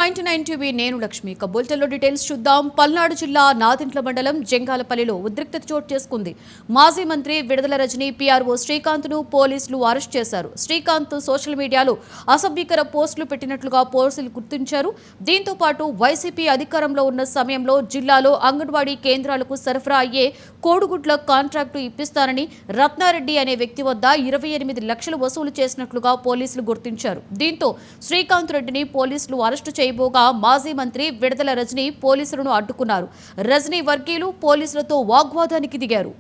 99 TV నేను లక్ష్మి బులెటిన్లో details చూద్దాం. పల్నాడు జిల్లా నాదింట్ల మండలం జంగాలపల్లిలో ఉద్రిక్తత చోటు చేసుకుంది. మాజీ మంత్రి విడుదల రజనీ పీఆర్ఓ శ్రీకాంత్ను పోలీసులు అరెస్ట్ చేశారు. శ్రీకాంత్ సోషల్ మీడియాలో అసభ్యకర పోస్టులు పెట్టినట్లుగా పోలీసులు గుర్తించారు. దీంతో పాటు వైసీపీ అధికారంలో ఉన్న సమయంలో జిల్లాలో అంగన్వాడీ కేంద్రాలకు సరఫరా అయ్యే కోడిగుడ్ల కాంట్రాక్టు ఇప్పిస్తానని రత్నారెడ్డి అనే వ్యక్తి వద్ద 28 లక్షలు వసూలు చేసినట్లుగా పోలీసులు గుర్తించారు. దీంతో శ్రీకాంత్ రెడ్డిని పోలీసులు అరెస్టు చేయబోగా మాజీ మంత్రి విడుదల రజనీ పోలీసులను అడ్డుకున్నారు. రజనీ వర్గీయులు పోలీసులతో వాగ్వాదానికి దిగారు.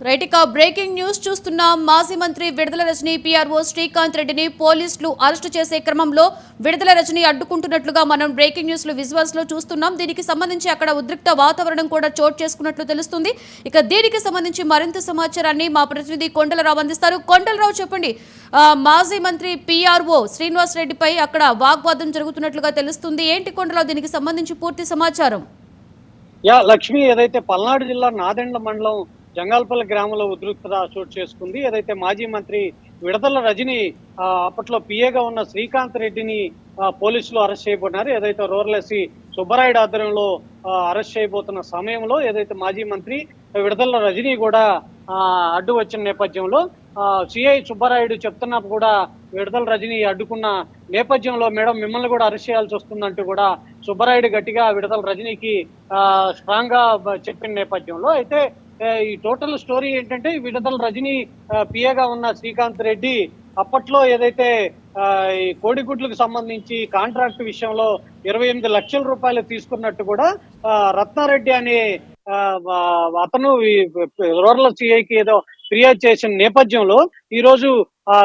రైట్, ఇక బ్రేకింగ్ న్యూస్ చూస్తున్నాం. మాజీ మంత్రి విడుదల రజనీ పీఆర్ఓ శ్రీకాంత్ రెడ్డిని పోలీసులు అరెస్టు చేసే క్రమంలో విడుదల రజనీ అడ్డుకుంటున్నట్లుగా మనం బ్రేకింగ్ న్యూస్ లో విజువల్స్ లో చూస్తున్నాం. దీనికి సంబంధించి అక్కడ ఉద్రిక్త వాతావరణం కూడా చోటు చేసుకున్నట్లు తెలుస్తుంది. ఇక దీనికి సంబంధించి మరింత సమాచారాన్ని మా ప్రతినిధి కొండలరావు అందిస్తారు. కొండలరావు, చెప్పండి. మాజీ మంత్రి పీఆర్ఓ శ్రీనివాస్ రెడ్డిపై అక్కడ వాగ్వాదం జరుగుతున్నట్లుగా తెలుస్తుంది. ఏంటి కొండలరావు, దీనికి సంబంధించి పూర్తి సమాచారం? లక్ష్మి, ఏదైతే పల్నాడు జిల్లా నాదెండ్ల మండలం జంగాలపల్లి గ్రామంలో ఉద్రిక్తత చోటు చేసుకుంది. ఏదైతే మాజీ మంత్రి విడుదల రజనీ అప్పట్లో పిఏగా ఉన్న శ్రీకాంత్ రెడ్డిని పోలీసులు అరెస్ట్ చేయబడినారు. ఏదైతే రూరల్ ఎస్సీ సుబ్బరాయుడు ఆధ్వర్యంలో అరెస్ట్ చేయబోతున్న సమయంలో ఏదైతే మాజీ మంత్రి విడుదల రజనీ కూడా అడ్డు వచ్చిన నేపథ్యంలో సిఐ సుబ్బరాయుడు చెప్తున్నప్పుడు కూడా విడుదల రజనీ అడ్డుకున్న నేపథ్యంలో మేడం మిమ్మల్ని కూడా అరెస్ట్ చేయాల్సి వస్తుందంటూ కూడా సుబ్బరాయుడు గట్టిగా విడుదల రజనీకి స్ట్రాంగ్ గా చెప్పిన నేపథ్యంలో అయితే ఈ టోటల్ స్టోరీ ఏంటంటే విడుదల రజనీ పిఏగా ఉన్న శ్రీకాంత్ రెడ్డి అప్పట్లో ఏదైతే ఈ కోడిగుడ్లకు సంబంధించి కాంట్రాక్ట్ విషయంలో 28 లక్షల రూపాయలు తీసుకున్నట్టు కూడా రత్నారెడ్డి అనే అతను రూరల్ సిఐకి ఏదో ఫిర్యాదు చేసిన నేపథ్యంలో ఈ రోజు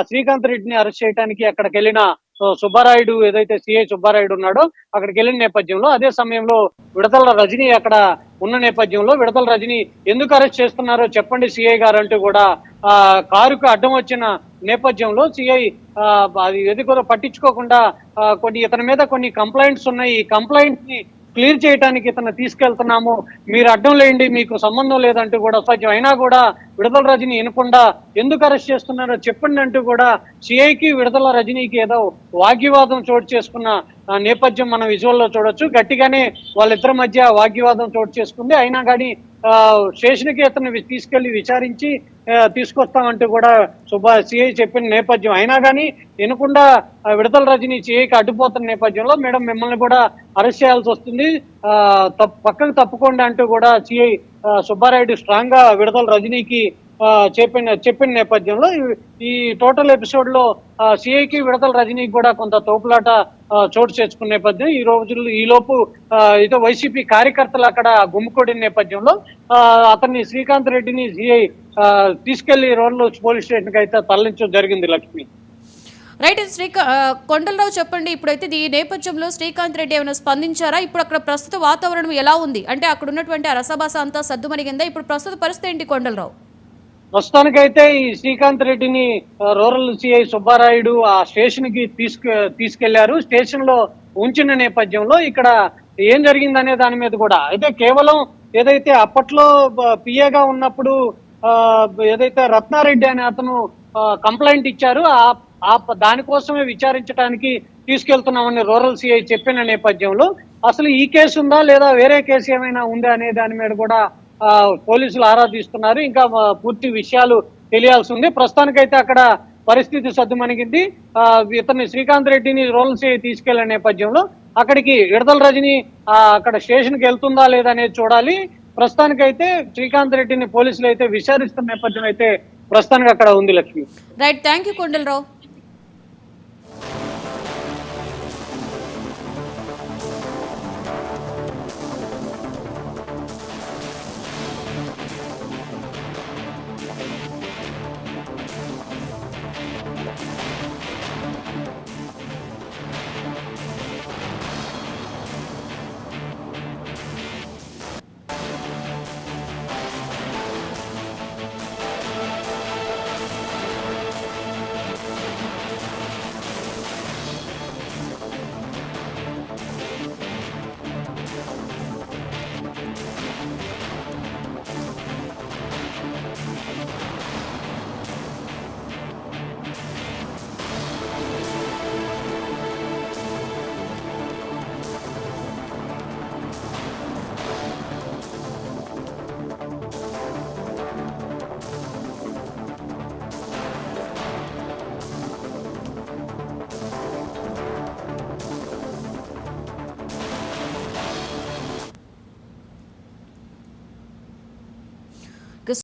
శ్రీకాంత్ రెడ్డిని అరెస్ట్ చేయడానికి అక్కడికి వెళ్ళిన సుబ్బారాయుడు, ఏదైతే సిఐ సుబ్బారాయుడు ఉన్నాడో అక్కడికి వెళ్ళిన నేపథ్యంలో అదే సమయంలో విడుదల రజనీ అక్కడ ఉన్న నేపథ్యంలో విడుదల రజనీ ఎందుకు అరెస్ట్ చేస్తున్నారో చెప్పండి సిఐ గారు అంటూ కూడా కారుకు అడ్డం వచ్చిన నేపథ్యంలో సిఐ అది ఎదుగుదల పట్టించుకోకుండా ఇతని మీద కొన్ని కంప్లైంట్స్ ఉన్నాయి, ఈ కంప్లైంట్స్ ని క్లియర్ చేయడానికి ఇతను తీసుకెళ్తున్నాము, మీరు అడ్డం లేండి, మీకు సంబంధం లేదంటూ కూడా సాధ్యం అయినా కూడా విడుదల రజనీ వినకుండా ఎందుకు అరెస్ట్ చేస్తున్నారో చెప్పండి అంటూ కూడా సిఐకి విడుదల రజనీకి ఏదో వాగ్వివాదం చోటు చేసుకున్న నేపథ్యం మనం విజువల్లో చూడొచ్చు. గట్టిగానే వాళ్ళిద్దరి మధ్య వాగ్వివాదం చోటు చేసుకుంది. అయినా కానీ స్టేషన్కి అతను తీసుకెళ్లి విచారించి తీసుకొస్తామంటూ కూడా సిఐ చెప్పిన నేపథ్యం అయినా కానీ వినకుండా విడుదల రజనీ సిఐకి అడ్డుపోతున్న నేపథ్యంలో మేడం మిమ్మల్ని కూడా అరెస్ట్ చేయాల్సి వస్తుంది, పక్కకు తప్పుకోండి అంటూ కూడా సిఐ సుబ్బారాయుడు స్ట్రాంగ్ గా విడుదల రజనీకి చెప్పిన నేపథ్యంలో ఈ టోటల్ ఎపిసోడ్ లో సిఐకి విడుదల రజనీకి కూడా కొంత తోపులాట చోటు చేసుకున్న నేపథ్యం. ఈ రోజుల్లో ఈలోపు ఇదో వైసీపీ కార్యకర్తలు అక్కడ గుమ్ముకొడిన నేపథ్యంలో అతన్ని శ్రీకాంత్ రెడ్డిని సిఐ తీసుకెళ్లి రూరల్ పోలీస్ స్టేషన్ కి అయితే తరలించడం జరిగింది. లక్ష్మి, రైట్. కొండలరావు, చెప్పండి. ఇప్పుడైతే ఈ నేపథ్యంలో శ్రీకాంత్ రెడ్డి ఏమైనా స్పందించారా? ఇప్పుడు అక్కడ ప్రస్తుత వాతావరణం ఎలా ఉంది? అంటే అక్కడ ఉన్నటువంటి రసభాస అంతా సద్దుమణిగిందా? ఇప్పుడు ప్రస్తుత పరిస్థితి ఏంటి కొండలరావు? ప్రస్తుతానికైతే ఈ శ్రీకాంత్ రెడ్డిని రూరల్ సిఐ సుబ్బారాయుడు ఆ స్టేషన్ కి తీసుకెళ్లారు. స్టేషన్ లో ఉంచిన నేపథ్యంలో ఇక్కడ ఏం జరిగిందనే దాని మీద కూడా అయితే కేవలం ఏదైతే అప్పట్లో పిఏగా ఉన్నప్పుడు ఏదైతే రత్నారెడ్డి అనే అతను కంప్లైంట్ ఇచ్చారు, దానికోసమే విచారించడానికి తీసుకెళ్తున్నామని రూరల్ సిఐ చెప్పిన నేపథ్యంలో అసలు ఈ కేసు ఉందా లేదా వేరే కేసు ఏమైనా ఉందా అనే దాని మీద కూడా పోలీసులు ఆరా తీస్తున్నారు. ఇంకా పూర్తి విషయాలు తెలియాల్సి ఉంది. ప్రస్తుతానికైతే అక్కడ పరిస్థితి సద్దుమణిగింది. ఇతన్ని శ్రీకాంత్ రెడ్డిని రూరల్ సిఐ తీసుకెళ్లే నేపథ్యంలో అక్కడికి విడుదల రజని అక్కడ స్టేషన్ కి వెళ్తుందా లేదా అనేది చూడాలి. ప్రస్తుతానికైతే శ్రీకాంత్ రెడ్డిని పోలీసులు అయితే విచారిస్తున్న నేపథ్యం అయితే ప్రస్తుతానికి అక్కడ ఉంది. Lakshmi. Right, thank you Kondalarao.